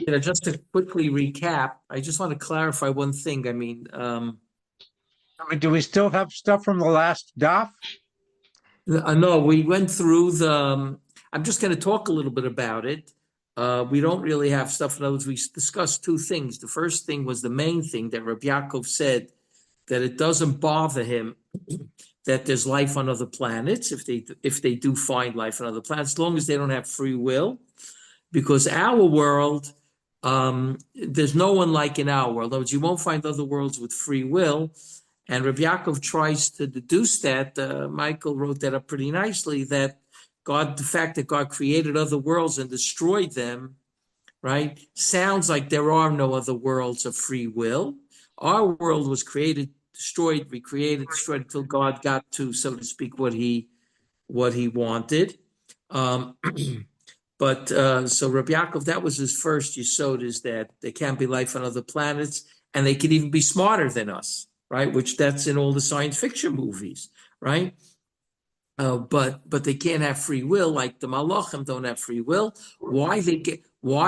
Just to quickly recap, I just want to clarify one thing. Do we still have stuff from the last daf? No, we went through I'm just going to talk a little bit about it. We don't really have stuff. In other words, we discussed two things. The first thing was the main thing that Reb Yaakov said, that it doesn't bother him that there's life on other planets if they do find life on other planets, as long as they don't have free will, because our world, there's no one like in our world. In other words, you won't find other worlds with free will. And Reb Yaakov tries to deduce that. Michael wrote that up pretty nicely, that the fact that God created other worlds and destroyed them, right, sounds like there are no other worlds of free will. Our world was created, destroyed, recreated, destroyed until God got to, so to speak, what he wanted. But so Rabbi Yaakov, that was his first yesod, is that there can't be life on other planets, and they can even be smarter than us, right? Which that's in all the science fiction movies, right? But they can't have free will, like the Malachim don't have free will. Why,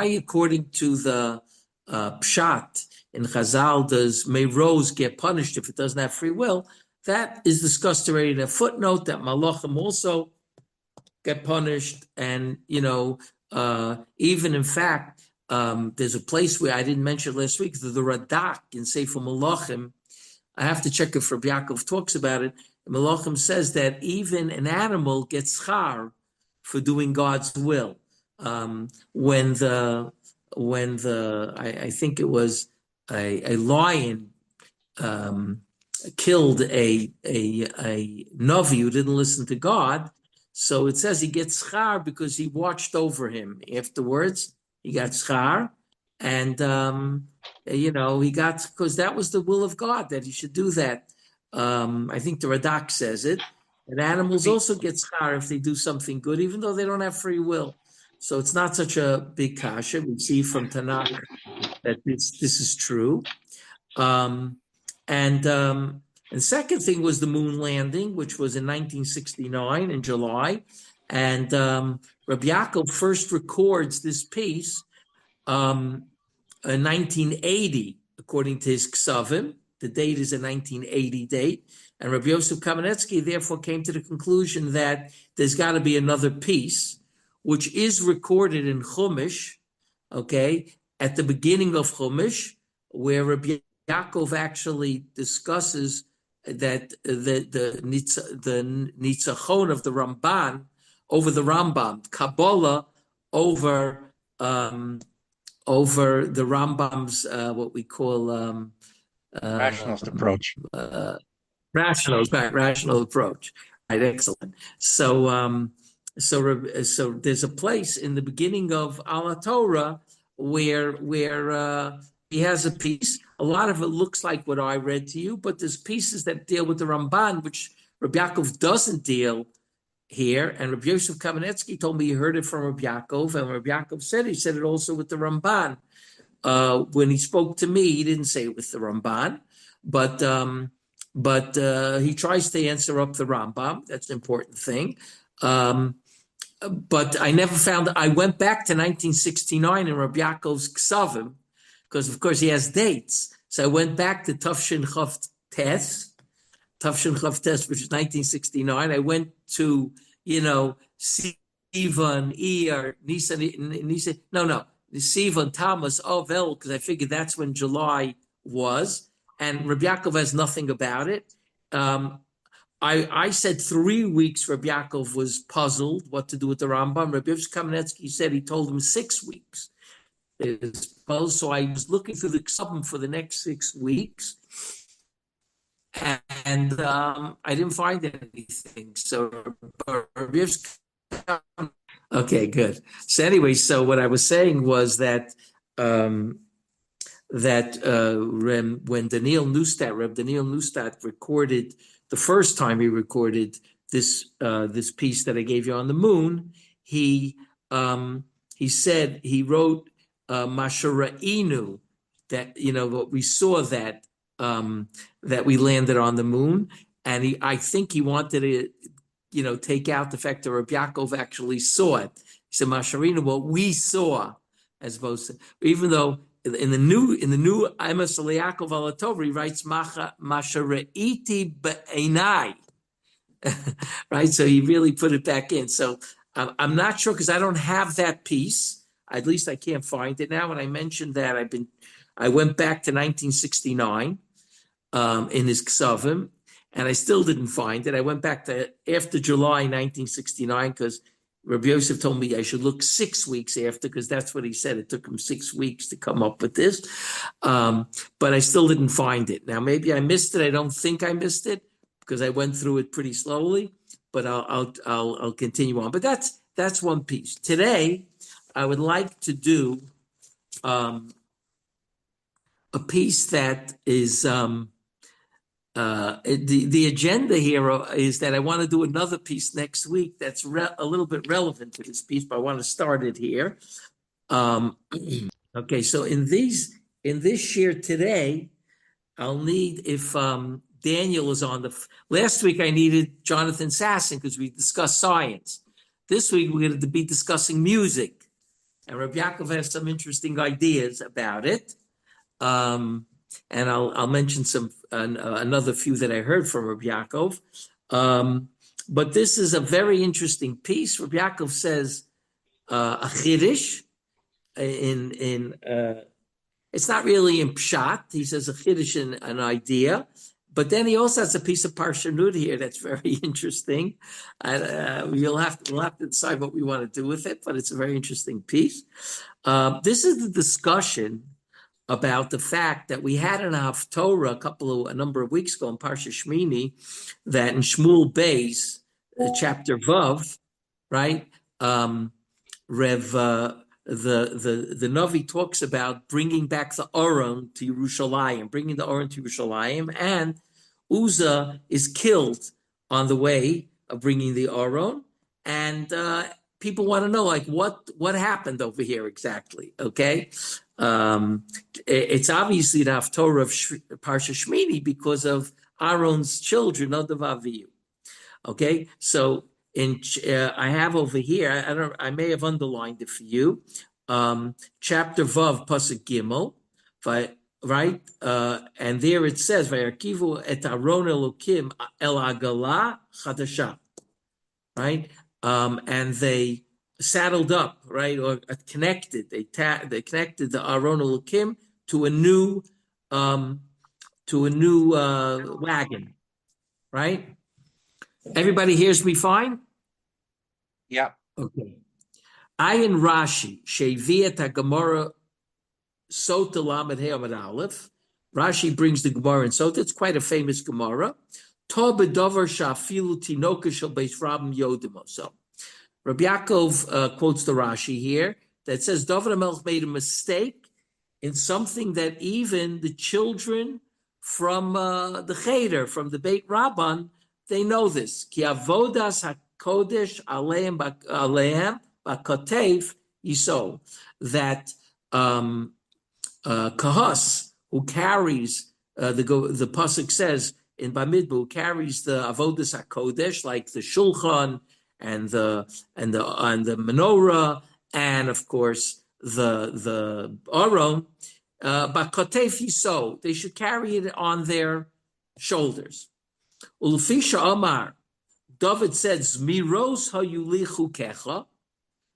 according to the Pshat in Chazal, does Meirose get punished if it doesn't have free will? That is discussed already in a footnote, that Malachim also get punished. And even in fact, there's a place where I didn't mention last week, the Radak in Sefer Malachim. I have to check if Reb Yaakov talks about it. Malachim says that even an animal gets schar for doing God's will. When I think it was a lion killed a Navi who didn't listen to God, so it says he gets schar because he watched over him. Afterwards, he got schar, and he got, because that was the will of God that he should do that. I think the Radak says it. And animals also get schar if they do something good, even though they don't have free will. So it's not such a big kasha. We see from Tanach that this is true. And second thing was the moon landing, which was in 1969 in July. And Reb Yaakov first records this piece in 1980, according to his Ksavim. The date is a 1980 date. And Reb Yaakov Kamenetsky therefore came to the conclusion that there's got to be another piece, which is recorded in Chumash, okay, at the beginning of Chumash, where Reb Yaakov actually discusses that the nitzachon of the Ramban over the Rambam, Kabbalah over the Rambam's what we call rationalist approach. Rational approach. Right, excellent. So there's a place in the beginning of Ala Torah where he has a piece. A lot of it looks like what I read to you, but there's pieces that deal with the Ramban, which Reb Yaakov doesn't deal here. And Reb Yaakov Kamenetsky told me he heard it from Reb Yaakov, and Reb Yaakov said he said it also with the Ramban. When he spoke to me, he didn't say it with the Ramban, but he tries to answer up the Rambam. That's an important thing. But I never found. I went back to 1969 in Reb Yaakov's Ksavim, because of course he has dates. So I went back to Tafshin Chav Tes, which is 1969. I went to Sivan, Iyar, Nisan. No. Sivan, Tammuz, Ovel, because I figured that's when July was, and Reb Yaakov has nothing about it. I said 3 weeks. Reb Yaakov was puzzled what to do with the Rambam. Reb Yaakov Kamenetsky said he told him 6 weeks. So I was looking through the Ksubim for the next 6 weeks, and I didn't find anything. So okay, good. So anyway, so what I was saying was that when Daniel Neustadt recorded the first time he recorded this piece that I gave you on the moon, he said he wrote Mashara'inu, that what we saw that we landed on the moon, and I think he wanted to take out the fact that Reb Yaakov actually saw it. He said Mashara'inu, what we saw, as opposed to, even though in the new Emes Yaakov Alatov, he writes Masha Re'iti Be'enai, right? So he really put it back in. So I'm not sure because I don't have that piece. At least I can't find it now. When I mentioned that, I went back to 1969 in his Ksavim, and I still didn't find it. I went back to after July 1969 because Rabbi Yosef told me I should look 6 weeks after, because that's what he said. It took him 6 weeks to come up with this. But I still didn't find it. Now, maybe I missed it. I don't think I missed it because I went through it pretty slowly, but I'll continue on. But that's one piece. Today, I would like to do a piece that is the agenda here is that I want to do another piece next week that's a little bit relevant to this piece, but I want to start it here. Okay, so in this share today, I'll need, if Daniel is on last week I needed Jonathan Sasson because we discussed science. This week we're going to be discussing music, and Reb Yaakov has some interesting ideas about it. And I'll mention another few that I heard from Reb Yaakov. But this is a very interesting piece. Reb Yaakov says a chiddush it's not really in pshat. He says a chiddush in an idea, but then he also has a piece of parshanut here that's very interesting. We'll have to decide what we want to do with it, but it's a very interesting piece. This is the discussion about the fact that we had an Haftorah a number of weeks ago in Parsha Shmini, that in Shmuel Beis, chapter Vav, right? The Navi talks about bringing back the Aron to Yerushalayim, and Uzzah is killed on the way of bringing the Aron, and people want to know, like, what happened over here exactly, okay? It's obviously the Haftorah of Parsha Shmini because of Aaron's children, Nadav Avihu. Okay, so I have over here, I may have underlined it for you, chapter Vav, Pasuk Gimel, right? And there it says, Vayarkivu et Aron Elokim el Agala Chadasha, right? And they saddled up, right, or connected. They connected the Aron Elokim to a new wagon, right? Everybody hears me fine? Yeah. Okay. Ayin Rashi Sheviat HaGemara Sota Lamed He Amud Aleph. Rashi brings the Gemara in Sota. It's quite a famous Gemara. To bedavar shafilu tinoka shel beis rabim yodimo. So Rabbi Yaakov quotes the Rashi here that says David HaMelech made a mistake in something that even the children from the Cheder, from the Beit Rabban, they know this. Ki avodas hakodesh aleim bakotev yiso. That Kahas, who carries the pasuk says in Bamidbar, who carries the avodas hakodesh, like the shulchan and the menorah, and of course the Aron, bakotev yiso, they should carry it on their shoulders. Ulfisha Amar, David said, Zmiros hayuli chukecha,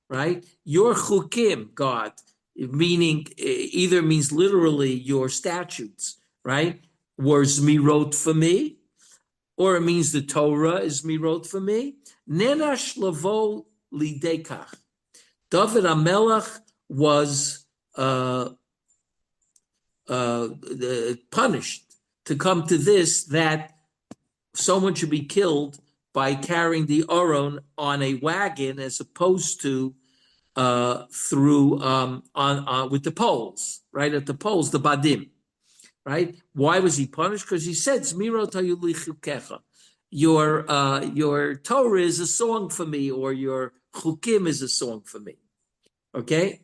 right? Your chukim, God, meaning either means literally your statutes, right? Were Zmirot for me, or it means the Torah is Zmirot for me. Nenash lavo lidekach. David HaMelech was punished to come to this, that someone should be killed by carrying the Aron on a wagon as opposed to through with the poles, right? At the poles, the badim, right? Why was he punished? Because he said, "Zmiro tayuli chukecha." Your Torah is a song for me, or your chukim is a song for me. Okay,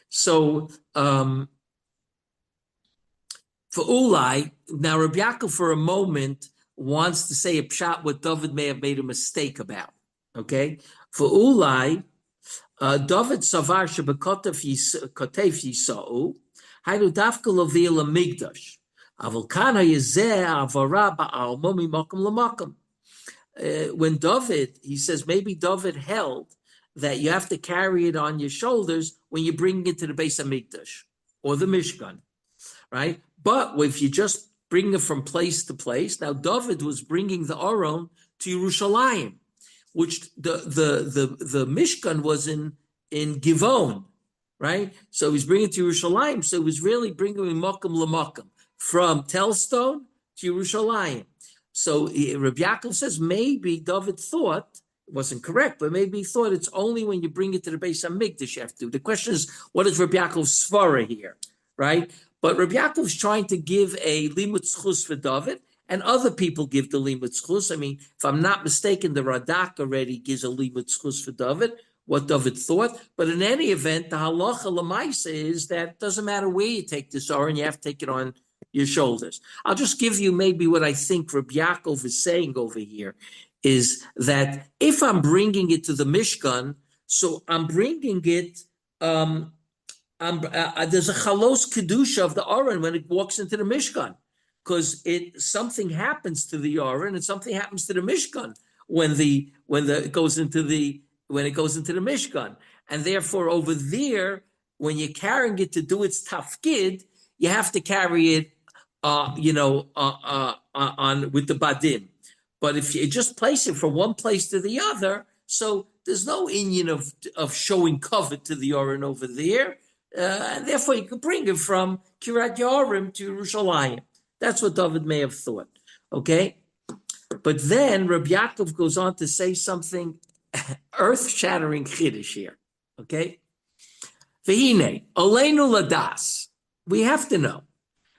so for Ulai, now Reb Yaakov for a moment wants to say a pshat what David may have made a mistake about. Okay, for Ulai, David Savar Shebekotev Yisau, Hainu Dafka Lavia Lamigdash. Aval Kana Yezeh Avara Ba'alma Mimakom Lamakom. When David, he says, maybe David held that you have to carry it on your shoulders when you bring it to the base of Mikdash or the Mishkan, right? But if you just bring it from place to place, now David was bringing the Aron to Yerushalayim, which the Mishkan was in Givon, right? So he's bringing it to Yerushalayim. So he was really bringing Makom Lamakom from Telstone to Yerushalayim. So Reb Yaakov says maybe David thought, it wasn't correct, but maybe he thought it's only when you bring it to the base of Mikdash you have to. The question is, what is Reb Yaakov's svara here, right? But Reb Yaakov's trying to give a limud zchus for David, and other people give the limud zchus. I mean, if I'm not mistaken, the Radak already gives a limud zchus for David, what David thought. But in any event, the halacha l'maisa is that it doesn't matter where you take this Aron, you have to take it on your shoulders. I'll just give you maybe what I think Reb Yaakov is saying over here, is that if I'm bringing it to the Mishkan, so I'm bringing it, there's a chalos kedusha of the Aron when it walks into the Mishkan, because something happens to the Aron and something happens to the Mishkan when it goes into the Mishkan, and therefore over there when you're carrying it to do its tafkid, you have to carry it, on with the badim. But if you just place it from one place to the other, so there's no inyan of showing covet to the Aron over there, and therefore you can bring it from Kiryat Yearim to Yerushalayim. That's what David may have thought. Okay, but then Reb Yaakov goes on to say something earth-shattering chiddush here. Okay, v'hine oleinu ladas. We have to know.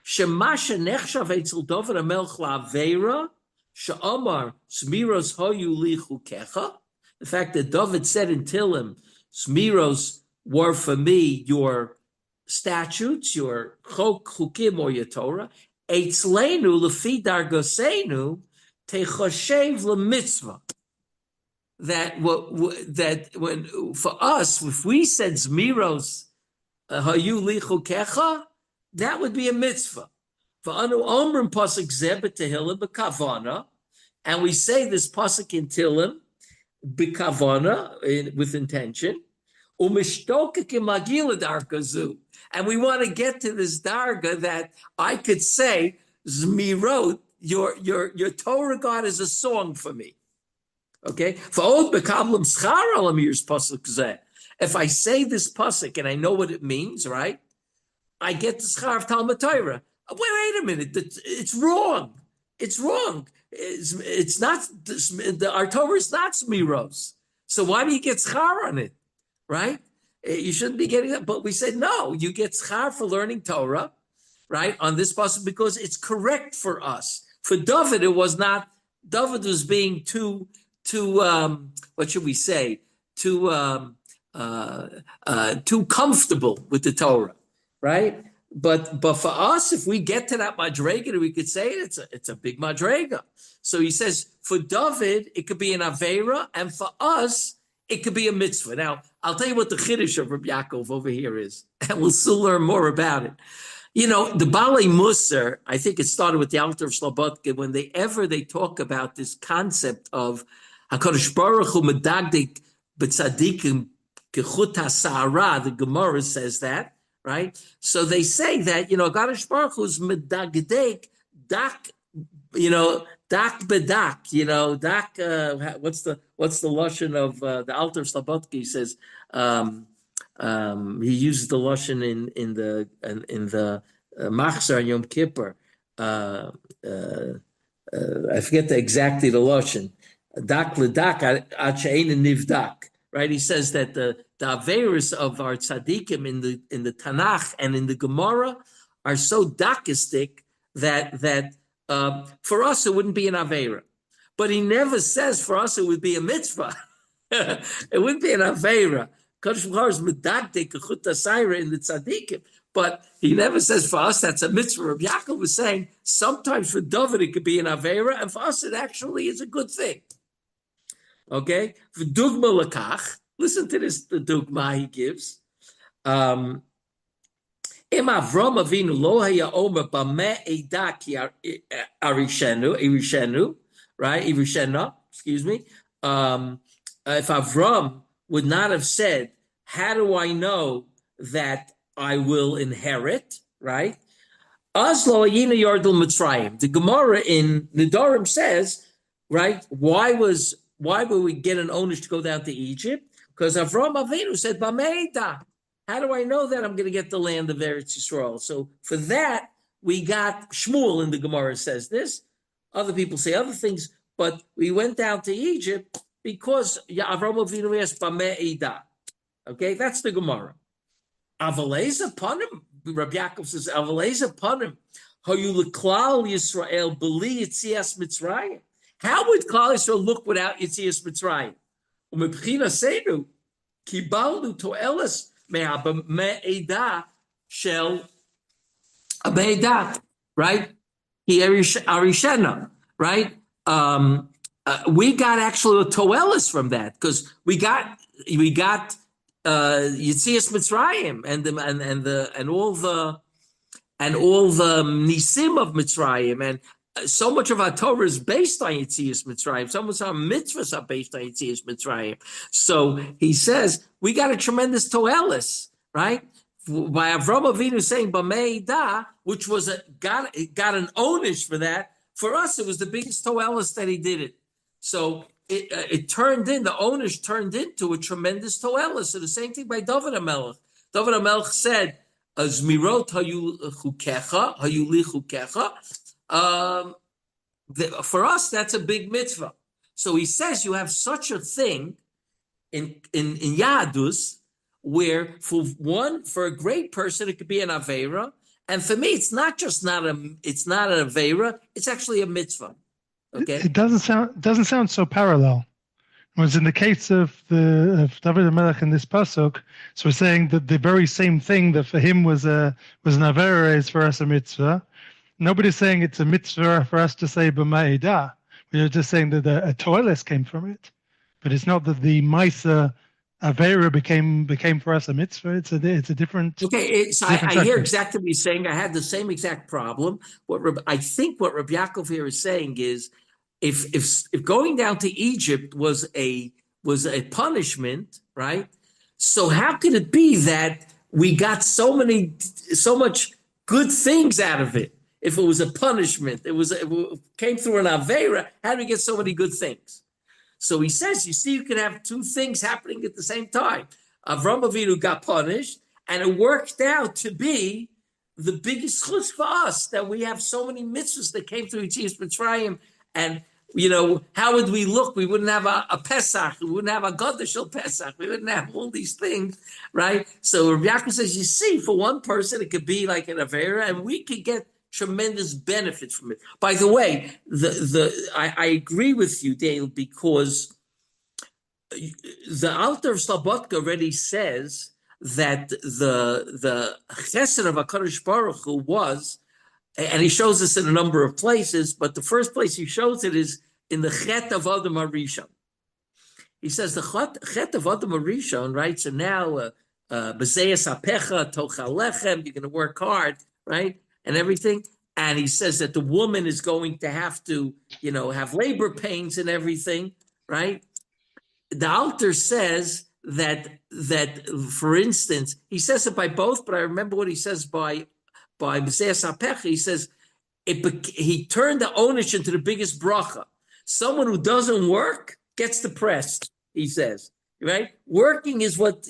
Shemasha nechshav etzel David hamelech la'aveira she'amar smiros hoyu li chukecha. The fact that David said in Tehillim, smiros were for me your statutes, your chukim or your Torah. Eitzleinu lefi dargosenu techoshev lemitzvah. That when for us, if we said Zmiros hayu li chukecha, that would be a mitzvah. For anu omrim pasuk zeh b'tehillim b'kavana, and we say this pasuk in Tehillim b'kavana with intention. Umishtoka kimagila dargazu, and we want to get to this darga that I could say Zmirot, your Torah God is a song for me. Okay, if I say this pasuk and I know what it means, right? I get the schar of Talmud Torah. Wait a minute, it's wrong. It's wrong. It's not. Our Torah is not Smiros. So why do you get schar on it, right? You shouldn't be getting that. But we said no. You get schar for learning Torah, right? On this pasuk because it's correct for us. For David, it was not. David was being too what should we say? Too comfortable with the Torah, right? But for us, if we get to that madrega, we could say it's a big madrega. So he says for David it could be an avera, and for us it could be a mitzvah. Now I'll tell you what the chiddush of Reb Yaakov over here is, and we'll still learn more about it. You know, the Balei Musar, I think it started with the Alter of Slobodka when they talk about this concept of HaKadosh Baruch Hu medagdik b'tzadikim kechut ha'sa'ara. The Gemara says that, right? So they say that, HaKadosh Baruch Hu is medagdik dak, dak bedak, dak. What's the lashon of the Alter of Slobodka? He says he uses the lashon in the Machzor on Yom Kippur. I forget exactly the lashon. Dak ledak ad she'ein nivdak. Right? He says that the averis of our tzaddikim in the Tanach and in the Gemara are so dakistic that for us it wouldn't be an avera. But he never says for us it would be a mitzvah. It wouldn't be an avera. Kadosh Baruch Hu is medagdik kechut ha'sa'ara in the tzaddikim. But he never says for us that's a mitzvah. Rabbi Yaakov was saying sometimes for David it could be an avera, and for us it actually is a good thing. Okay, v'dugma lakach. Listen to this, the dogma he gives. Im Avram Avinu lo haya omer b'meh eda ki arishenu, right? Irishena, excuse me. If Avram would not have said, "How do I know that I will inherit?" Right? Oslo Yina Yardul Mitzrayim. The Gemara in Nedarim says, right? Why would we get an owner to go down to Egypt? Because Avram Avinu said, "B'meida." How do I know that I'm going to get the land of Eretz Yisrael? So for that, we got Shmuel in the Gemara says this. Other people say other things, but we went down to Egypt because Avram Avinu asked, "B'meida." Okay, that's the Gemara. Avalez upon him. Rabbi Yaakov says, Avalez upon him. Hayu l'klal Yisrael b'li Yitzias Mitzrayim. How would Klal Yisrael look without Yitzias Mitzrayim? Umebchina seinu kibalnu toelas me'eda shel abeida. Right? He arishena. Right? We got actually a toelas from that because we got Yitzias Mitzrayim and all the nisim of Mitzrayim, and so much of our Torah is based on Yitzias Mitzrayim. So much of our mitzvahs are based on Yitzias Mitzrayim. So he says we got a tremendous toelis, right? By Avram Avinu saying B'meida, which was got an onish for that. For us, it was the biggest toelis that he did it. So it turned in, the onish turned into a tremendous toelis. So the same thing by David HaMelech. David HaMelech said, "Azmirot hayu chukecha, hayu li chukecha." For us, that's a big mitzvah. So he says you have such a thing in Yadus, where for a great person it could be an avera, and for me it's not an avera, it's actually a mitzvah. Okay, it doesn't sound so parallel. Whereas in the case of David HaMelech in this pasuk, so we're saying that the very same thing that for him was an avera is for us a mitzvah. Nobody's saying it's a mitzvah for us to say b'ma'ida. We're just saying that a toilet came from it, but it's not that the Maisa avera became for us a mitzvah. It's a different. Okay, so I hear exactly what he's saying. I had the same exact problem. I think what Reb Yaakov here is saying is, if going down to Egypt was a punishment, right? So how could it be that we got so much good things out of it? If it was a punishment, it came through an avera. How do we get so many good things? So he says, you see, you can have two things happening at the same time. Avram Avinu got punished, and it worked out to be the biggest chutz for us that we have so many mitzvahs that came through Yitzias Mitzrayim. And, how would we look? We wouldn't have a Pesach. We wouldn't have a Godashel Pesach. We wouldn't have all these things, right? So Reb Yaakov says, you see, for one person, it could be like an avera, and we could get tremendous benefits from it. By the way, I agree with you, Dale, because the Alter of Slobodka already says that the chesed of HaKadosh Baruch Hu was, and he shows this in a number of places, but the first place he shows it is in the Chet of Adam HaRishon. He says the Chet of Adam HaRishon, right? So now, B'zeyas HaPecha, Tochal Lechem, you're going to work hard, right? And everything. And he says that the woman is going to have to, have labor pains and everything, right? The Alter says that for instance, he says it by both, but I remember what he says by B'zeyas HaPecha. He says he turned the onish into the biggest bracha. Someone who doesn't work gets depressed, he says, right? Working is what,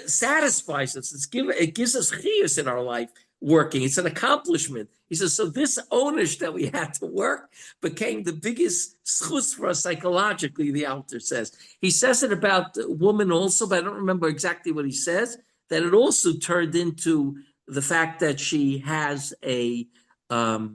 satisfies us. It gives us chiyus in our life. Working, it's an accomplishment. He says, so this onish that we had to work became the biggest schus for us psychologically, the Alter says. He says it about woman also, but I don't remember exactly what he says, that it also turned into the fact that she has tsar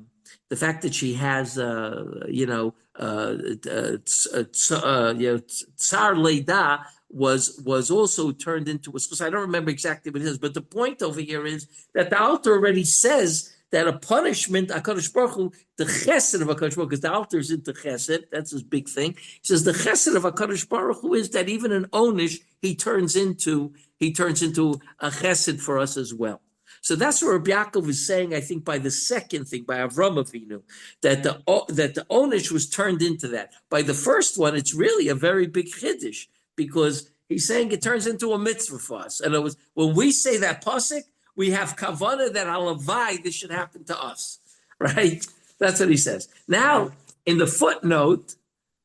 leida was also turned into a schus. I don't remember exactly what it is, but the point over here is that the Alter already says that a punishment, HaKadosh Baruch Hu, the chesed of HaKadosh Baruch Hu, because the Alter is into chesed, that's his big thing. He says the chesed of HaKadosh Baruch Hu is that even an onish, he turns into a chesed for us as well. So that's what Reb Yaakov is saying, I think, by the second thing, by Avram Avinu, that the onish was turned into that. By the first one, it's really a very big chiddush, because he's saying it turns into a mitzvah for us. And it was when we say that pasuk, we have kavanah that halavai, this should happen to us, right? That's what he says. Now, in the footnote,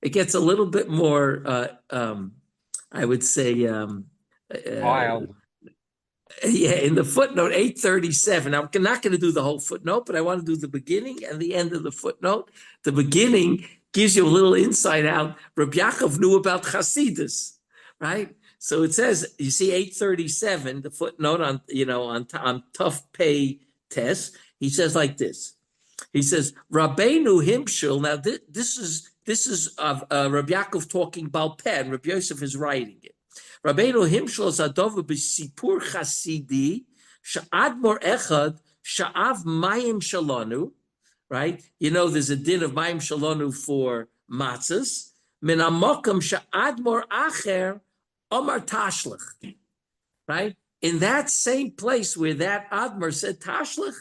it gets a little bit more, I would say, Wild. yeah, in the footnote 837. I'm not going to do the whole footnote, but I want to do the beginning and the end of the footnote. The beginning gives you a little insight out. Reb Yaakov knew about Chasidus, right? So it says, you see 837, the footnote on Tuf Pei Tes. He says like this. He says, Rabbeinu Himshul. Now this is Reb Yaakov talking about Peh, and Reb Yosef is writing it. Rabbeinu Himshul Zadova b'sipur Chasidi she'admor echad sha'av mayim shalanu, right? You know, there's a din of mayim shalanu for matzahs. Min hamokam she'admor acher omar tashlich, right? In that same place where that admor said tashlich,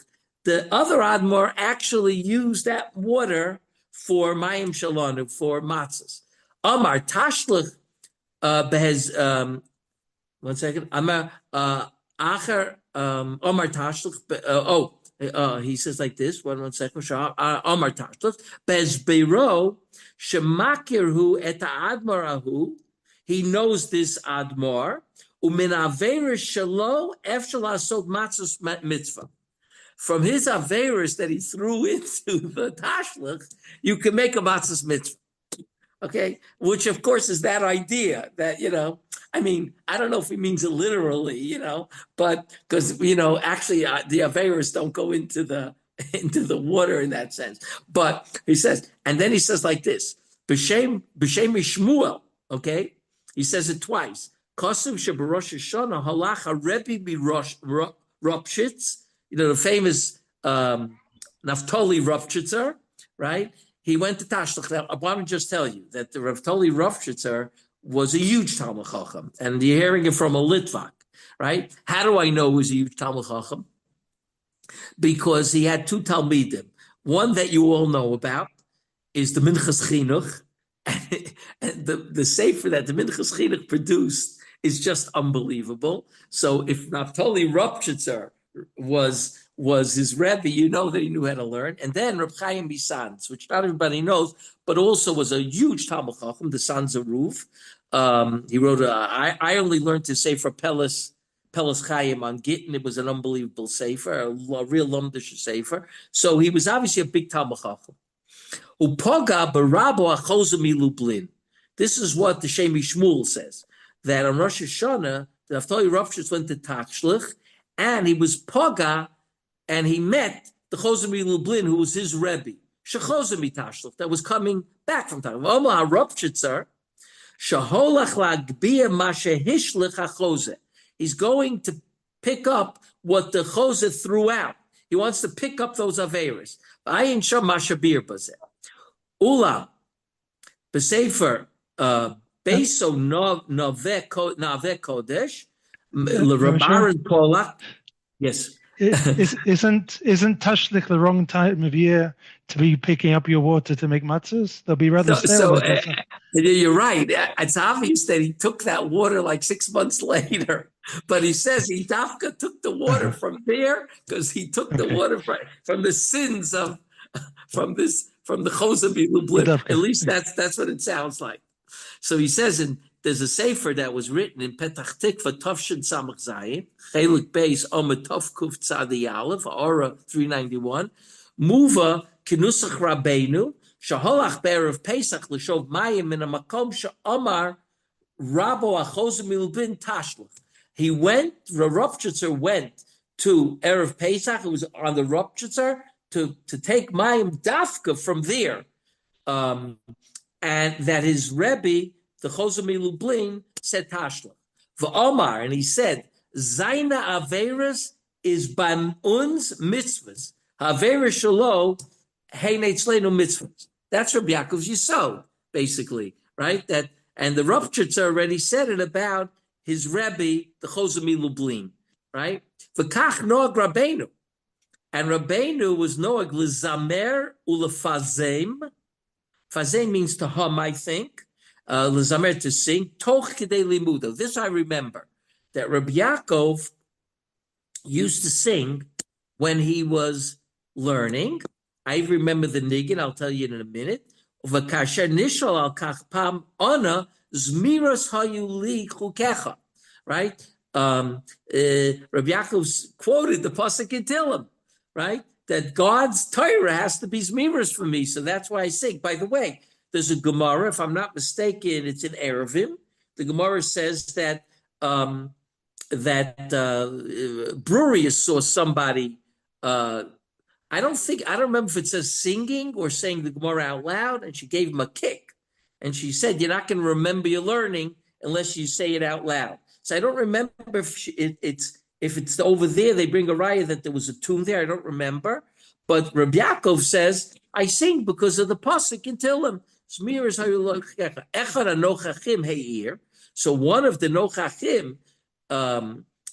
the other admor actually used that water for mayim shalanu, for matzahs. Omar tashlich. One second. Amar Acher Omar Tashlich. He says like this. One second. Omar Tashlich. Bez Beiro Shemakirhu et Admarahu. He knows this Admar. Umin Averis Shalo Efshala Sod Matzos Mitzvah. From his Averis that he threw into the Tashlich, you can make a Matzos Mitzvah. Okay, which of course is that idea that, I mean, I don't know if he means it literally, but because, actually the Averis don't go into the water in that sense. But he says, and then he says like this, B'Shem Shmuel, okay? He says it twice. Kosuv shebarosh Hashanah halach Rebbe Ropshitz, the famous Naftali Ropshitzer, right? He went to Tashlich. Now, I want to just tell you that the Naftali Ropshitzer was a huge Talmud Chacham, and you're hearing it from a Litvak, right? How do I know he was a huge Talmud Chacham? Because he had two Talmidim. One that you all know about is the Minchas Chinuch, and the sefer that the Minchas Chinuch produced is just unbelievable. So if Naftali Ropshitzer was his Rebbe, you know that he knew how to learn. And then Reb Chaim Bisans, which not everybody knows, but also was a huge Talmud Chacham, the Sons of Ruv. He wrote, I only learned to say for Peles Chaim on Gittin. It was an unbelievable sefer, a real Lumdish sefer. So he was obviously a big Talmud Chacham. Upoga barabo achozim Lublin. This is what the Shemi Shmuel says, that on Rosh Hashanah, the Naftali Ropshitz went to Tachshlich, and he was Poga, and he met the Chozemi Lublin, who was his Rebbe, Shechozemi Tashlich, that was coming back from Tashlich. Omar Ropshitzer, Shaholach Lagbia Mashehishlich HaChozeh. He's going to pick up what the Chozeh threw out. He wants to pick up those Averis. Ayin Sham Mashabir Bazeh. Ulam, B'Sefer, Beso Naveh Kodesh, L'Rabaran Polak. Yes. Isn't Tashlich the wrong time of year to be picking up your water to make matzahs? They'll be rather stale. You're right. It's obvious that he took that water like 6 months later, but he says he dafka took the water from there because he took the water from the sins of from the Chozeh Lublin. At least that's what it sounds like. So he says there's a sefer that was written in Petach Tikva Tavshin Samach Zayin, Chelik Beis Omet Tov Kuf Tzadi Aleph, Aura 391, Muva Kinusach Rabbeinu, Shaholach Be'erev Pesach L'shov Mayim in a Makom Sha'omar Rabo Achozim Milbin Tashlich. He went, Ropshitzer went to Erev Pesach, it was on the Ropshitzer, to take Mayim Dafka from there, and that his Rebbe, the Chozemi Lublin, said Tashlich. V'omar, and he said, Zaina Averas is ban uns mitzvahs. Havera shalo hein etzleinu mitzvot. That's Reb Yaakov's Yisod, basically, right? And the Ravchitz already said it about his Rebbe, the Chozeh Lublin, right? V'kach noag Rabbeinu. And Rabbeinu was noag l'zamer u'lefazem. Fazem means to hum, I think. L'zamer, to sing. Toch k'dei limudo. This I remember, that Rabbi Yaakov used to sing when he was learning. I remember the niggin, I'll tell you in a minute. V'kasher nishal al kach pam ona zmiras hayu li chukecha. Right? Rabbi Yaakov quoted the pasuk in Tehillim, right? That God's Torah has to be zmiras for me, so that's why I sing. By the way, there's a Gemara, if I'm not mistaken, it's in Eruvin. The Gemara says that Brurius saw somebody. I don't remember if it says singing or saying the Gemara out loud, and she gave him a kick, and she said, "You're not going to remember your learning unless you say it out loud." So I don't remember if it's over there. They bring a raya that there was a tune there. I don't remember, but Reb Yaakov says I sing because of the pasuk in Tehillim. So one of the nochachim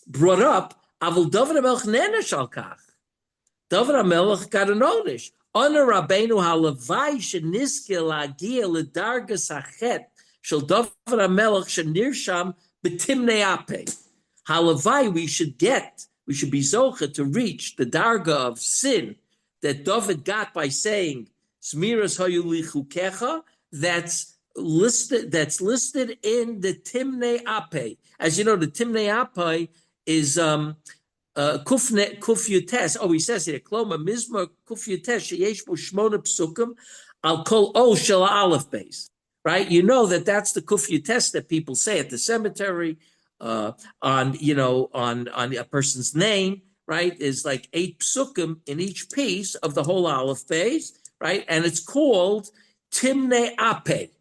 brought up Avol David HaMelech nenesh al kach. David HaMelech got an onish. Ana Rabbeinu halavai sheniskil agia ledargas hachet shel David HaMelech shenirsham b'timnei ape. Halavai we should be zocha to reach the darga of sin that David got by saying Zmiras hayu li chukecha. That's listed in the Timnei Ape. As you know, the Timnei Ape is Kuf Yutes. Oh, he says here, Kloma Mizmor Kuf Yutes sheyesh bo shmona psukim al kol ol shel aleph beis. Right? You know that's the Kuf Yutes that people say at the cemetery on a person's name. Right? Is like 8 psukim in each piece of the whole aleph beis. Right? And it's called Timnei Ape.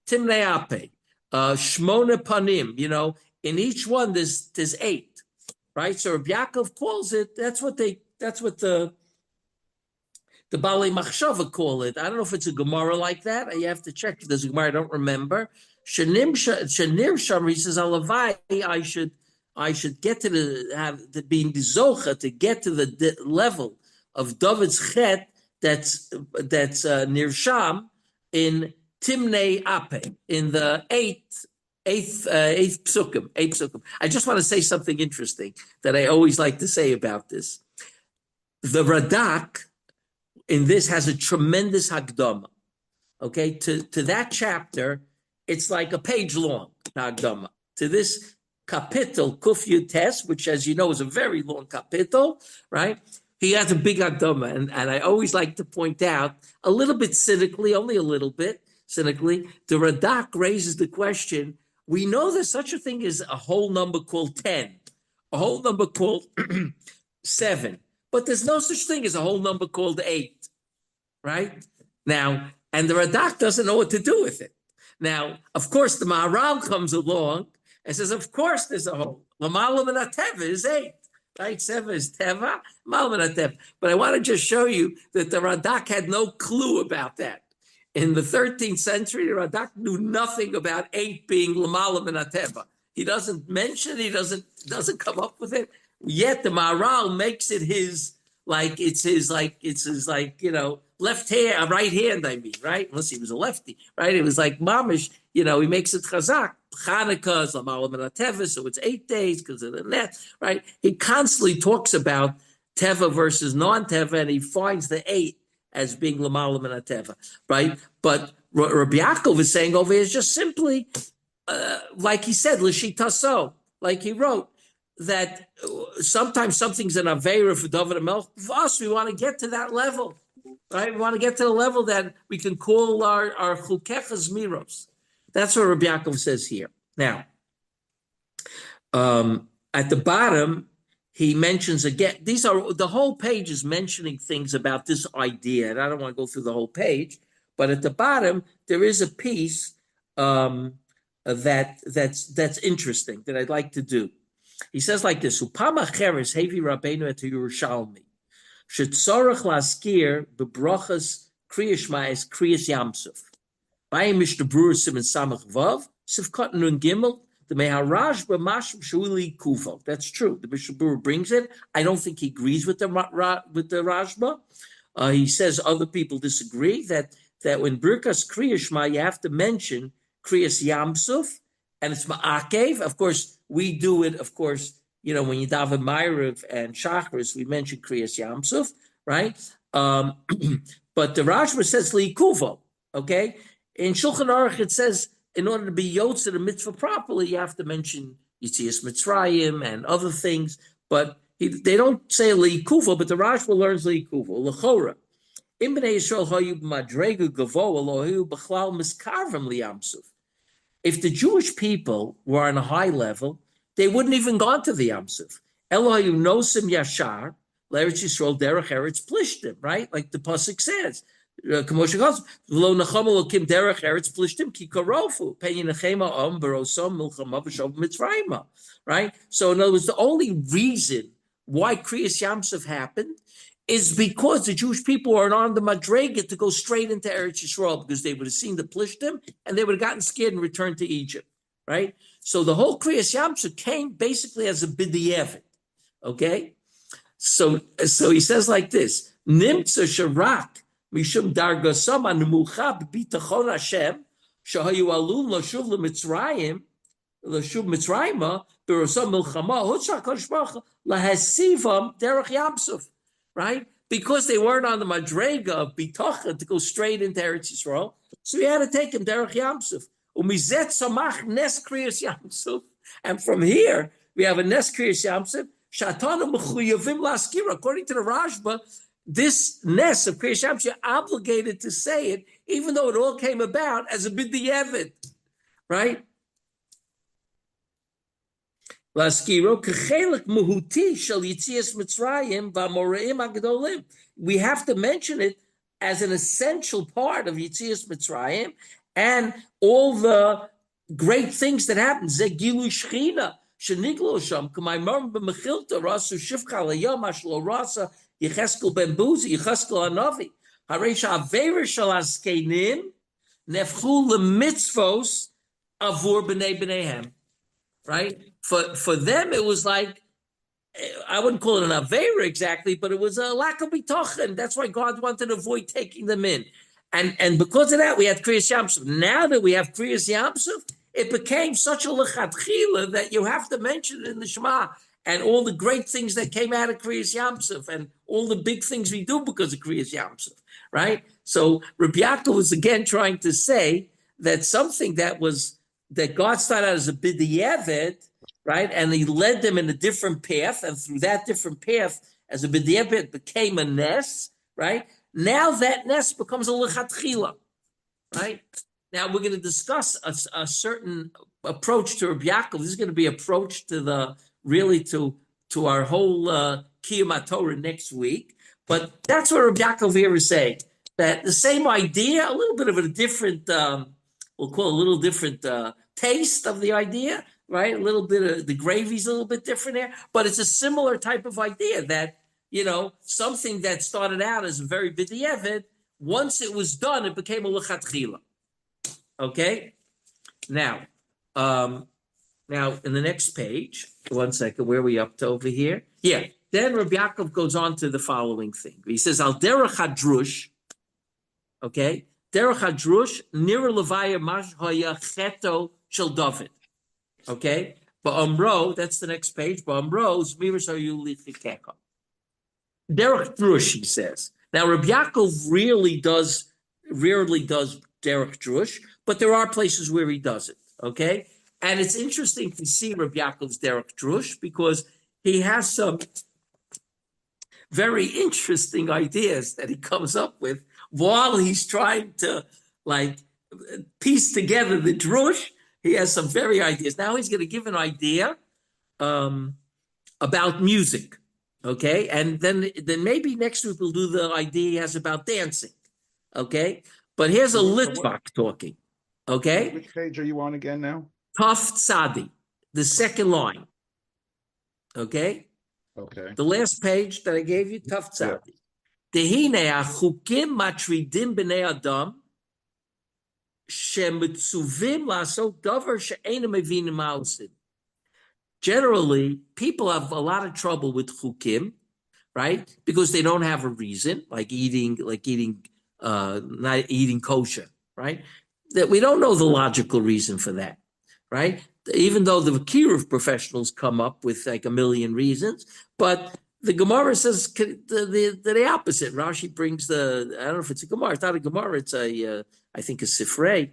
Timnei Ape. Shmona panim. In each one there's 8. Right, so Reb Yaakov calls it. That's what the Balei Machshava call it. I don't know if it's a Gemara like that. You have to check if there's a Gemara. I don't remember. Shanir Sham, he says, Alavai, I should get to being the zocha to get to the level of David's chet that's nirsham in Timnei Ape in the eighth psukim. I just want to say something interesting that I always like to say about this. The Radak in this has a tremendous Hagdama. Okay, to that chapter, it's like a page long, Hagdama. To this kapitel, Kuf Yutes, which as you know is a very long kapitel, right? He has a big Hagdama, and I always like to point out, a little bit cynically, only a little bit cynically, the Radak raises the question. We know there's such a thing as a whole number called 10, a whole number called 7, but there's no such thing as a whole number called 8, right? Now, and the Radak doesn't know what to do with it. Now, of course, the Maharal comes along and says, of course there's a whole. L'malam and Ateva is 8, right? 7 is Teva, Malam and Ateva. But I want to just show you that the Radak had no clue about that. In the 13th century, the Radak knew nothing about 8 being L'malam and Ateva. He doesn't mention, he doesn't come up with it. Yet the Maharal makes it his left hand, right hand, I mean, right? Unless he was a lefty, right? It was like mamish, he makes it chazak. Chanukah is L'malam and Ateva, so it's 8 days because of the net, right? He constantly talks about Teva versus non-Teva, and he finds the 8 as being L'malam and Ateva, right? But Rabbi Yaakov is saying over here is just simply, like he said, L'shitaso, like he wrote, that sometimes something's an Aveira for David HaMelech. For us, we want to get to that level, right? We want to get to the level that we can call our Chukechas Miros. That's what Rabbi Yaakov says here. Now, at the bottom, he mentions again, the whole page is mentioning things about this idea, and I don't want to go through the whole page, but at the bottom, there is a piece that's interesting that I'd like to do. He says like this, Upama Cheres Hevi Rabbeinu et Yerushalmi. shetzorach laskir bebrachas kriyas shema es kriyas yamsuf. By Mishnah Berurah Siman Samach Vav Sivkot Nun Gimel the Meharaj b'Mashim Shuli Kuvo. That's true. The Mishnah Berurah brings it. I don't think he agrees with the Rashba. He says other people disagree that when Birkas Kriyas Shema you have to mention Kriyas Yamsuf and it's Ma'akev. Of course, we do it. Of course, when you daven Ma'ariv and Shachris, we mention Kriyas Yamsuf, right? But the Rashba says Li Kuvo. Okay. In Shulchan Aruch, it says in order to be yotze the mitzvah properly, you have to mention Yitzias Mitzrayim and other things. But they don't say Li'ikuva, but the Rashba learns Li'ikuva. L'chora. Im b'nei Yisrael hayu b'madrega gavoa lo hayu b'chlal miskarvim liyamsuf. If the Jewish people were on a high level, they wouldn't even gone to the Yamsuf. Elo hayu nosim yashar l'eretz Yisrael derech eretz plishtim, right? Like the pasuk says. Right? So in other words, the only reason why Kriyas Yamsuf happened is because the Jewish people were on the Madrega to go straight into Eretz Yisrael because they would have seen the Plishtim and they would have gotten scared and returned to Egypt, right? So the whole Kriyas Yamsuf came basically as a b'diavad, okay? So he says like this, Nimtza Sharak Mishum dargasam anemucha b'bitachon Hashem shahayu alum l'shuv l'Mitzrayim l'shuv Mitzrayima b'rosam milchama hutzar Kodesh Baruch Hu lahasivam derech Yamsuf, right? Because they weren't on the madrega of bitachon to go straight into Eretz Yisrael, so he had to take him derech Yamsuf. Umizet samach nes kriyas Yamsuf, and from here we have a nes kriyas Yamsuf. Shatanu mechuyavim laskir. According to the Rashba, this ness of Kriyas Yamsuf, you're obligated to say it, even though it all came about as a b'diavad, right? Laskiro kechelek muhuti shel Yitzias Mitzrayim v'amoreim agdolim. We have to mention it as an essential part of Yitzias Mitzrayim and all the great things that happened. Zegilu Shechina sheniglo sham k'maymar b'mechilta rasu shivcha layom ashlo rasa Yecheskel ben Buzi, Yecheskel Hanavi. Haresha Aveir shel Askenim nefchu lemitzvos avur b'nei b'neihem. Right? For them, it was like, I wouldn't call it an Aveir exactly, but it was a lack of bitochen. That's why God wanted to avoid taking them in. And because of that, we had Kriyas Yamsuf. Now that we have Kriyas Yamsuf, it became such a lechatchila that you have to mention it in the Shema. And all the great things that came out of Kriyas Yamsuf and all the big things we do because of Kriyas Yamsuf, right? So Reb Yaakov was again trying to say that something that God started out as a b'diavad, right? And he led them in a different path, and through that different path, as a b'diavad became a nes, right? Now that nes becomes a lechatchila, right? Now we're going to discuss a certain approach to Reb Yaakov. This is going to be approach to to our whole Kiyum HaTorah next week. But that's what Reb Yaakov here is saying, that the same idea, a little bit of a different, we'll call it a little different taste of the idea, right? A little bit of the gravy's a little bit different here, but it's a similar type of idea that, something that started out as a very b'diavad, once it was done, it became a lechatchila. Okay? Now, in the next page, 1 second, where are we up to over here? Yeah. Then Reb Yaakov goes on to the following thing. He says, Al derech hadrush, okay? Derech hadrush, nira levaya mash haya cheto shel David. Okay? Ba'amro, that's the next page. Ba'amro, zmiris hayu lichikeka. Derech drush, he says. Now, Reb Yaakov rarely does derech drush, but there are places where he does it, okay? And it's interesting to see Reb Yaakov's derech drush because he has some very interesting ideas that he comes up with while he's trying to piece together the drush. He has some very ideas. Now he's going to give an idea about music, okay? And then maybe next week we'll do the idea he has about dancing, okay? But here's a Litvak talking, okay? Which page are you on again now? Taf Tzadi, the second line, okay? Okay. The last page that I gave you, Taf Tzadi. Dehine achukim matridim b'nei adam shemitzuvim lasot davar she'enim mevinim ma'osim. Generally, people have a lot of trouble with chukim, right? Because they don't have a reason, like eating, not eating kosher, right? That we don't know the logical reason for that, right? Even though the kiruv professionals come up with like a million reasons, but the Gemara says the opposite. Rashi brings I don't know if it's a Gemara. It's not a Gemara. It's I think a Sifrei,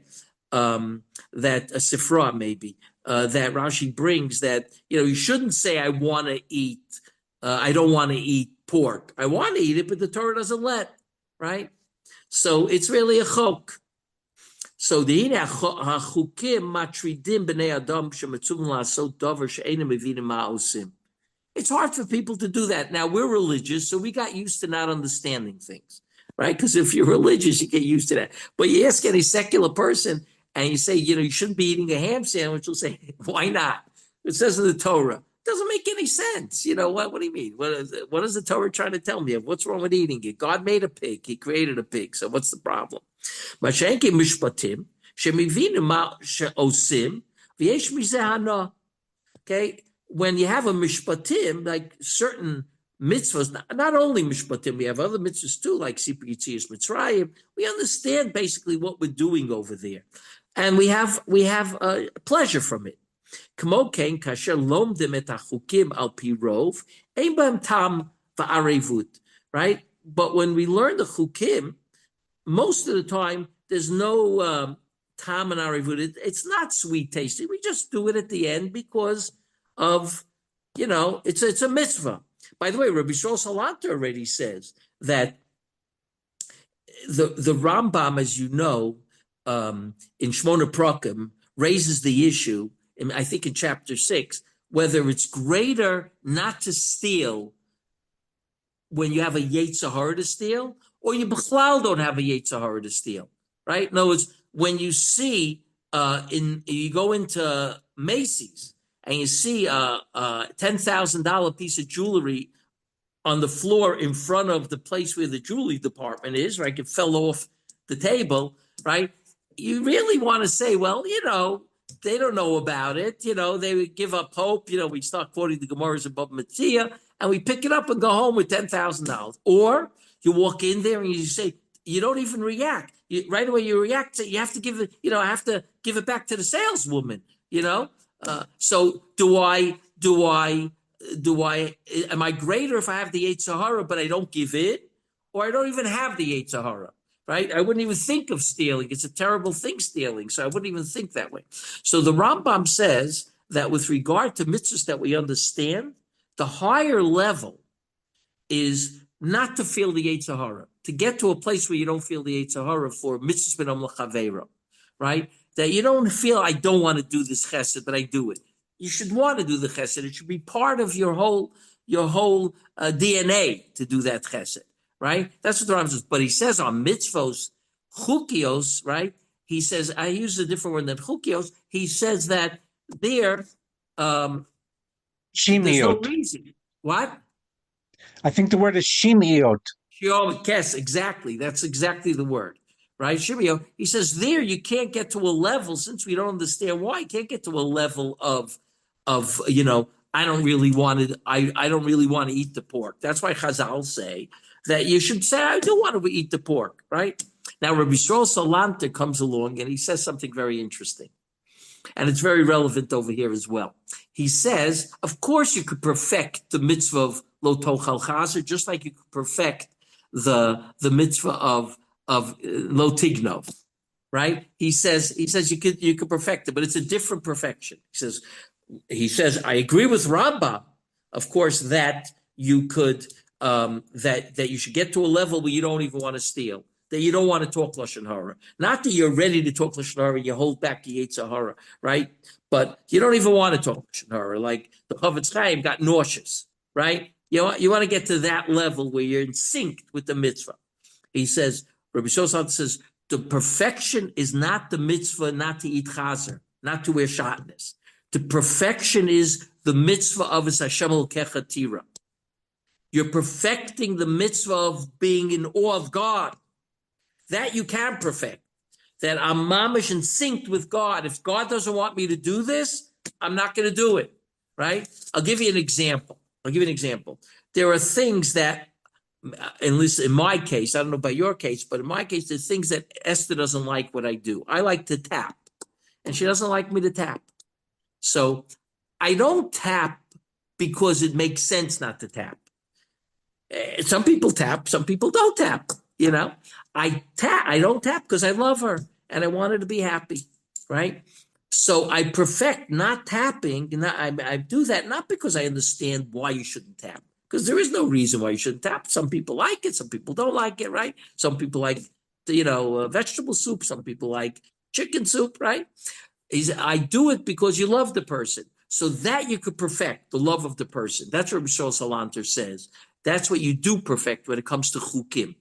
that a Sifra maybe, that Rashi brings that, you shouldn't say, I want to eat, I don't want to eat pork. I want to eat it, but the Torah doesn't let, right? So it's really a chok. So the hachukim matridim b'nei adam shemitzuvim la'asot davar she'enim mevinim ma'osim. It's hard for people to do that. Now, we're religious, so we got used to not understanding things, right? Because if you're religious, you get used to that. But you ask any secular person and you say, you shouldn't be eating a ham sandwich, they'll say, why not? It says in the Torah. It doesn't make any sense. What do you mean? What is the Torah trying to tell me? What's wrong with eating it? God made a pig. He created a pig. So what's the problem? Okay? When you have a mishpatim, like certain mitzvahs, not only mishpatim, we have other mitzvahs too, like Sipur Yitzias Mitzrayim. We understand basically what we're doing over there, and we have pleasure from it. Kmo ken kasher lomdim et hachukim al pi rov, ein b'hem tam va'arevut, right? But when we learn the chukim, most of the time there's no tam and arevut. It's not sweet tasting. We just do it at the end because of, it's a mitzvah. By the way, Rabbi Yisrael Salanter already says that the Rambam, as you know, in Shmona Prakim, raises the issue, I think in chapter 6, whether it's greater not to steal when you have a Yetzer Hara to steal, or you b'chlal don't have a Yetzer Hara to steal, right? In other words, when you see, you go into Macy's, and you see a $10,000 piece of jewelry on the floor in front of the place where the jewelry department is, right? It fell off the table, right? You really want to say, well, they don't know about it. They would give up hope. We start quoting the Gemara's above Metzia, and we pick it up and go home with $10,000. Or you walk in there and you say, you don't even react. Right away you react. You have to give it, I have to give it back to the saleswoman, So am I greater if I have the Yetzer Hara, but I don't give it, or I don't even have the Yetzer Hara, right? I wouldn't even think of stealing. It's a terrible thing, stealing. So I wouldn't even think that way. So the Rambam says that with regard to mitzvahs that we understand, the higher level is not to feel the Yetzer Hara, to get to a place where you don't feel the Yetzer Hara for mitzvahs b'nam l'chaveiro, right? That you don't feel, I don't want to do this chesed, but I do it. You should want to do the chesed. It should be part of your whole DNA to do that chesed, right? That's what the Rambam says. But he says on mitzvos, chukios, right? He says, I use a different word than chukios. He says that there, there's no reason. What? I think the word is shimiot. Yes, exactly. That's exactly the word. Right, Shimio, he says there you can't get to a level, since we don't understand why, you can't get to a level of I don't really want to eat the pork. That's why Chazal say that you should say, I do want to eat the pork, right? Now, Rabbi Yisrael Salanter comes along and he says something very interesting. And it's very relevant over here as well. He says, of course you could perfect the mitzvah of lo tochal chazer, just like you could perfect the mitzvah of lo tignov, right? He says you could perfect it, but it's a different perfection. He says I agree with Rambam, of course, that you could that you should get to a level where you don't even want to steal, that you don't want to talk lashon hara. Not that you're ready to talk lashon hara, you hold back the Yetzer Hara, right? But you don't even want to talk lashon hara. Like the Chavetz Chaim got nauseous, right? You want to get to that level where you're in sync with the mitzvah. He says, Rabbi Shosat says, the perfection is not the mitzvah not to eat chazer, not to wear shatnez. The perfection is the mitzvah of Hashem Elokecha Tira. You're perfecting the mitzvah of being in awe of God. That you can perfect. That I'm mamish and synced with God. If God doesn't want me to do this, I'm not going to do it, right? I'll give you an example. There are things that, at least in my case, I don't know about your case, but in my case, there's things that Esther doesn't like what I do. I like to tap, and she doesn't like me to tap. So I don't tap because it makes sense not to tap. Some people tap, some people don't tap. I don't tap because I love her and I want her to be happy, right? So I perfect not tapping, and I do that not because I understand why you shouldn't tap, because there is no reason why you shouldn't tap. Some people like it, some people don't like it, right? Some people like, vegetable soup, some people like chicken soup, right? I do it because you love the person, so that you could perfect the love of the person. That's what Rabbi Salanter says. That's what you do perfect when it comes to chukim.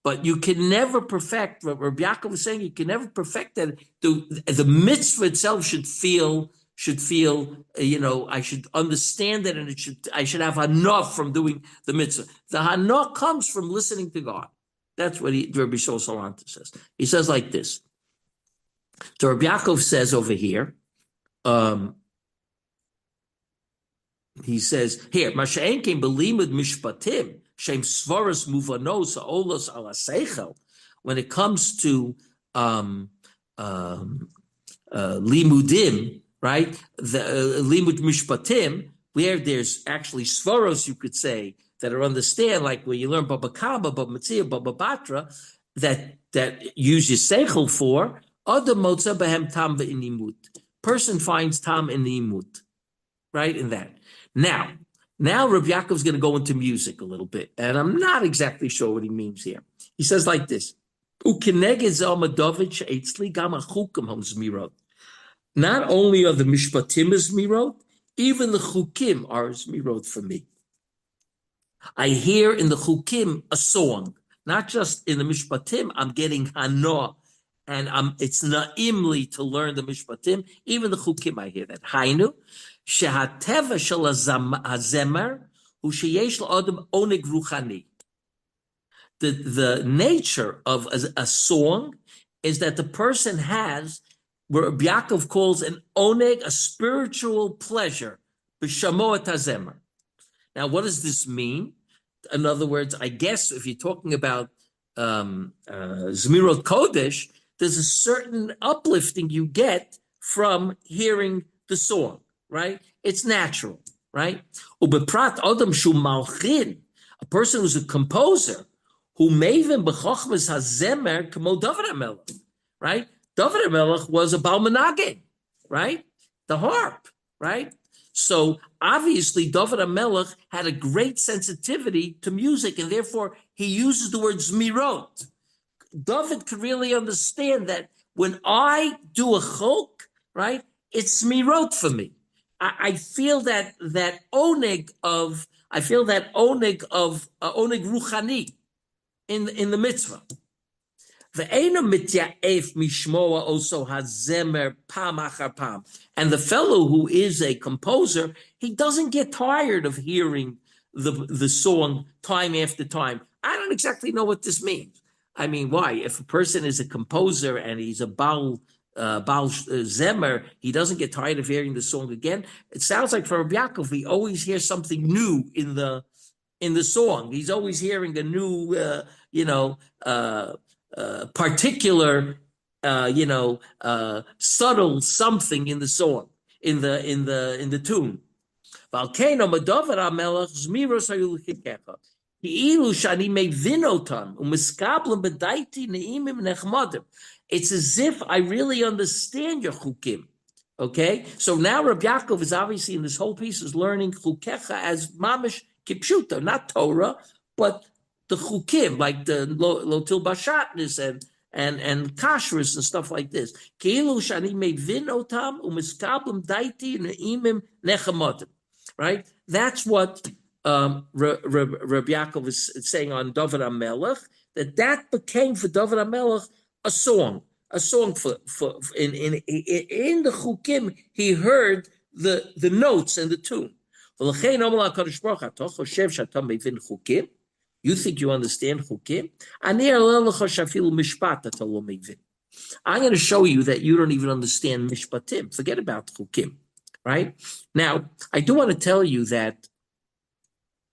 But you can never perfect what Reb Yaakov was saying. You can never perfect that. The mitzvah itself should feel. I should understand it, and I should have hanah from doing the mitzvah. The hanah comes from listening to God. That's what Rabbi Salanter says. He says like this. So Reb Yaakov says over here. He says here, Masha'en came belimud mishpatim. Shem svaras muvanos olos ala seichel. When it comes to limudim, right? The limud mishpatim, where there's actually svaros, you could say, that are understand, like when you learn Baba Kama, Baba Metzia, Baba Batra, that use your seichel for. Adam motza behem tam ve'inimut. Person finds tam in the imut, right? In that. Now Rabbi Yaakov is going to go into music a little bit, and I'm not exactly sure what he means here. He says like this: not only are the mishpatim zmirot, even the chukim are zmirot for me. I hear in the chukim a song, not just in the mishpatim. I'm getting hanah, and it's na'imli to learn the mishpatim. Even the chukim, I hear that. Hainu. Shehateva shel hazemer hu sheyesh l'adam oneg ruchani. The nature of a song is that the person has, what Reb Yaakov calls an oneg, a spiritual pleasure, b'shamoat hazemer. Now, what does this mean? In other words, I guess if you're talking about Zmirot Kodesh, there's a certain uplifting you get from hearing the song. Right? It's natural, right? Ubeprat adam shu malchin, a person who's a composer, who maven b'chochmas hazemer k'mo David HaMelech, right? David HaMelech was a Baal Menagin, right? The harp, right? So obviously David HaMelech had a great sensitivity to music, and therefore he uses the word zmirot. David could really understand that when I do a chok, right, it's zmirot for me. I feel that oneg of oneg ruchani in the mitzvah. Ve'ena mitya'ef mishmoa also hazemer pam achar pam. And the fellow who is a composer, he doesn't get tired of hearing the song time after time. I don't exactly know what this means. I mean, why? If a person is a composer and he's a Baal Zemer, he doesn't get tired of hearing the song again. It sounds like for Reb Yaakov, he always hears something new in the song. He's always hearing a new, particular, subtle something in the song, in the tune. It's as if I really understand your chukim. Okay? So now Reb Yaakov is obviously in this whole piece is learning chukecha as mamish kipshuta, not Torah, but the chukim, like the lotil bashatnis and kashrus and stuff like this. Keilu shani mevin otam umiskablim daiti neimim nechamotim. Right? That's what Reb Yaakov is saying on David HaMelech, that became for David HaMelech a song for in the chukim. He heard the notes and the tune. ולכן אומר לקדוש ברוך הוא, אתה חושב שאתה מבין חוקים? You think you understand חוקים? אני אראה לך שאפילו משפט אתה לא מבין. I'm going to show you that you don't even understand mishpatim. Forget about chukim, right? Now, I do want to tell you that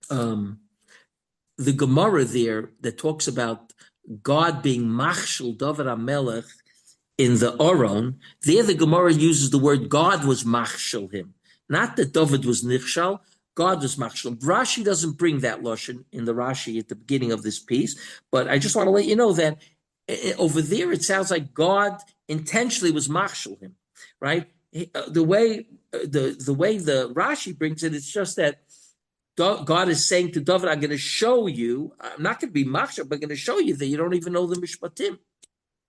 the Gemara there that talks about God being machshel David HaMelech in the Oron, there the Gemara uses the word God was machshel him. Not that David was nichshal, God was machshel. Rashi doesn't bring that lashon in the Rashi at the beginning of this piece, but I just want to let you know that over there it sounds like God intentionally was machshel him, right? The way the Rashi brings it, it's just that God is saying to David, I'm going to show you, I'm not going to be machshel, but I'm going to show you that you don't even know the mishpatim,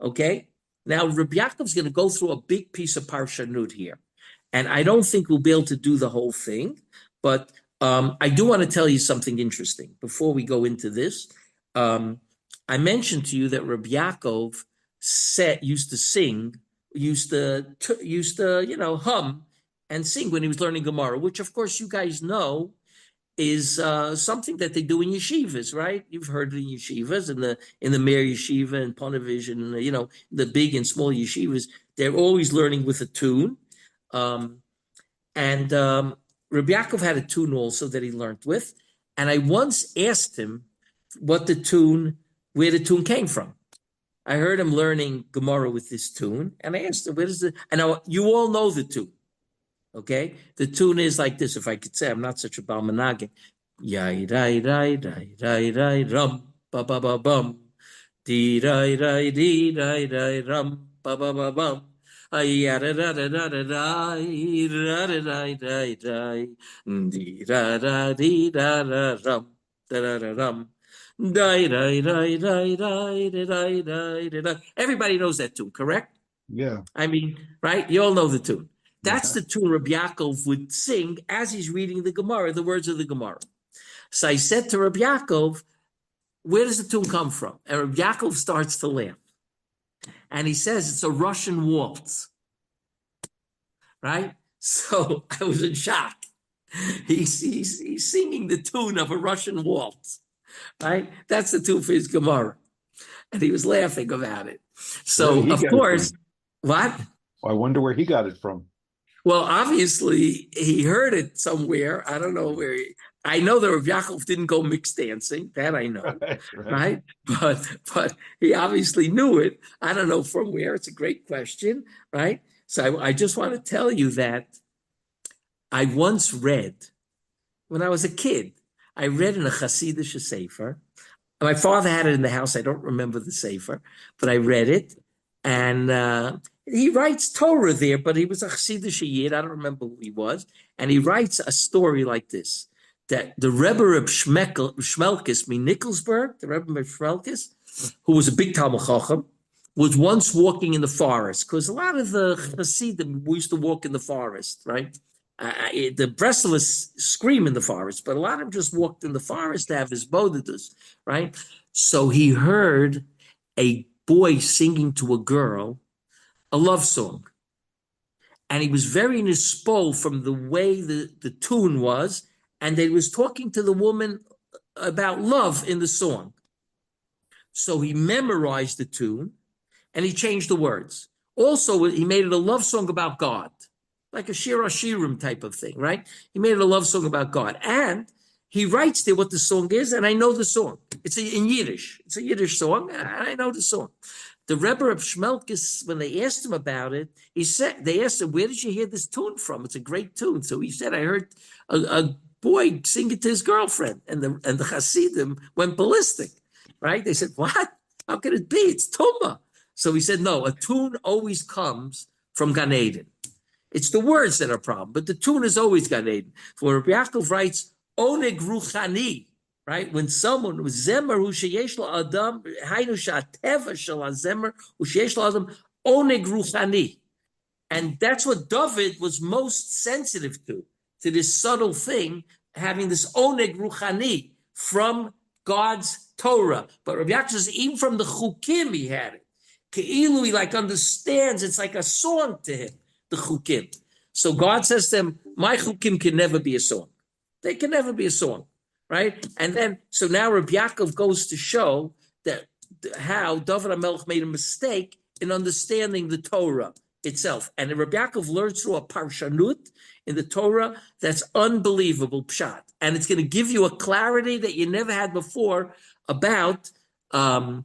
okay? Now, Reb Yaakov's going to go through a big piece of Parshanut here. And I don't think we'll be able to do the whole thing, but I do want to tell you something interesting before we go into this. I mentioned to you that Reb Yaakov used to hum and sing when he was learning Gemara, which of course you guys know is something that they do in yeshivas, right? You've heard it in yeshivas, in the Meir Yeshiva and Ponevezh, and the big and small yeshivas. They're always learning with a tune, and Reb Yaakov had a tune also that he learned with. And I once asked him where the tune came from. I heard him learning Gemara with this tune, and I asked him, where does it? And now you all know the tune. Okay, the tune is like this. If I could say, I'm not such a balmanage. Yai rai rai rai rai rai rum ba ba ba bum. Di rai rai di rai rai rum ba ba ba bum. Ay da da da da da da da da da da di da da di da da rum da da da rum. Everybody knows that tune, correct? Yeah. I mean, right? You all know the tune. That's the tune Reb Yaakov would sing as he's reading the Gemara, the words of the Gemara. So I said to Reb Yaakov, where does the tune come from? And Reb Yaakov starts to laugh. And he says it's a Russian waltz. Right? So I was in shock. He's singing the tune of a Russian waltz. Right? That's the tune for his Gemara. And he was laughing about it. So, of course, what? I wonder where he got it from. Well, obviously, he heard it somewhere. I don't know where. I know that Reb Yaakov didn't go mixed dancing. That I know, right? But he obviously knew it. I don't know from where. It's a great question, right? So I just want to tell you that I once read, when I was a kid, I read in a Hasidic sefer. My father had it in the house. I don't remember the sefer, but I read it. And he writes Torah there, but he was a Chassidish Yid. I don't remember who he was. And he writes a story like this, that the Rebbe Reb Shmelkes Nikolsburg, the Rebbe Reb Shmelkes, who was a big Talmud Chacham, was once walking in the forest, because a lot of the Chassidim used to walk in the forest, right? The Breslovs scream in the forest, but a lot of them just walked in the forest to have his bodhitas, right? So he heard a boy singing to a girl a love song. And he was very nispol from the way the tune was, and they was talking to the woman about love in the song. So he memorized the tune, and he changed the words. Also, he made it a love song about God, like a Shir Hashirim type of thing, right? He made it a love song about God. And he writes there what the song is, and I know the song. It's in Yiddish. It's a Yiddish song, and I know the song. The Rebbe of Shmelkes, when they asked him about it, they asked him, where did you hear this tune from? It's a great tune. So he said, I heard a boy sing it to his girlfriend, and the Hasidim went ballistic, right? They said, what? How can it be? It's Tumah. So he said, no, a tune always comes from Gan Eden. It's the words that are a problem, but the tune is always Gan Eden. For Reb Yaakov writes, Oneg Ruchani, right? When someone was Zemer hu sheyesh lo adam, hainu she'ateva shel hazemer hu sheyesh lo adam, Oneg Ruchani. And that's what David was most sensitive to this subtle thing, having this Oneg Ruchani from God's Torah. But Rabbi Yaakov says, even from the Chukim he had it. Ke'ilu, he understands, it's like a song to him, the Chukim. So God says to him, my Chukim can never be a song. They can never be a song, right? And then, so now Reb Yaakov goes to show that how David HaMelech made a mistake in understanding the Torah itself. And Reb Yaakov learns through a parshanut in the Torah that's unbelievable, pshat. And it's going to give you a clarity that you never had before about, the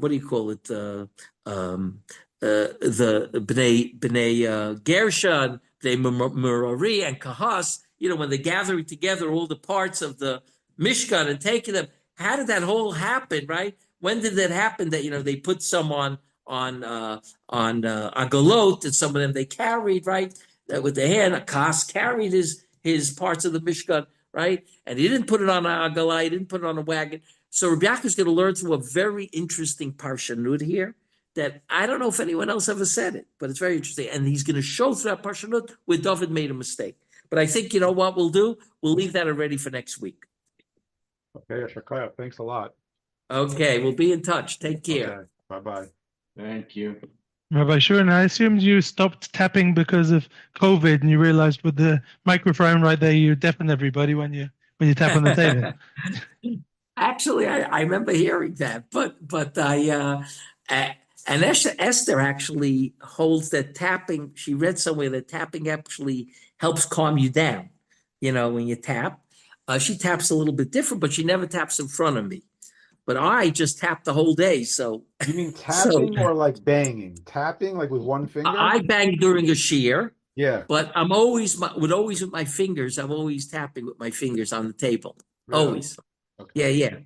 what do you call it? The Bnei Gershon, Bnei Merari, and Kahas. When they're gathering together all the parts of the Mishkan and taking them. How did that whole happen, right? When did that happen? That they put some on Agalot, and some of them they carried, right? With the hand, Akas carried his parts of the Mishkan, right? And he didn't put it on an Agalah, he didn't put it on a wagon. So Rabbi Yaakov is going to learn through a very interesting parshanut here that I don't know if anyone else ever said it, but it's very interesting. And he's going to show through that parshanut where David made a mistake. But I think, what we'll do? We'll leave that already for next week. Okay, Shakaya, thanks a lot. Okay, we'll be in touch. Take care. Okay, bye-bye. Thank you. Rabbi Shurin, I assumed you stopped tapping because of COVID, and you realized with the microphone right there, you deafen everybody when you tap on the table. Actually, I remember hearing that, but and Esther actually holds that tapping. She read somewhere that tapping actually helps calm you down. When you tap, she taps a little bit different, but she never taps in front of me. But I just tap the whole day. So You mean tapping or like banging? Tapping like with one finger? I bang during a shear. Yeah. But I'm always with my fingers. I'm always tapping with my fingers on the table. Really? Always. Okay. Yeah.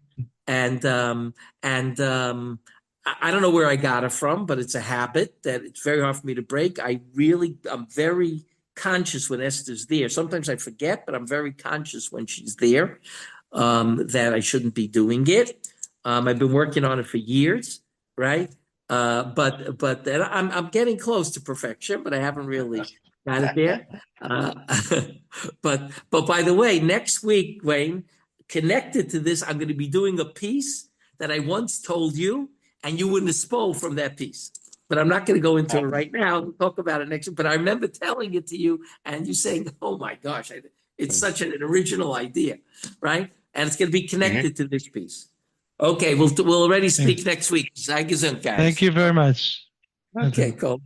And I don't know where I got it from, but it's a habit that it's very hard for me to break. I'm very conscious when Esther's there. Sometimes I forget, but I'm very conscious when she's there that I shouldn't be doing it. I've been working on it for years, right? But then I'm getting close to perfection, but I haven't really got it there. But by the way, next week, Wayne, connected to this, I'm going to be doing a piece that I once told you, and you wouldn't have spoke from that piece. But I'm not going to go into it right now. We'll talk about it next week. But I remember telling it to you, and you saying, "Oh my gosh, it's such an original idea," right? And it's going to be connected to this piece. Okay, we'll already speak next week. Sei gesund, guys. Thank you very much. Okay, cool.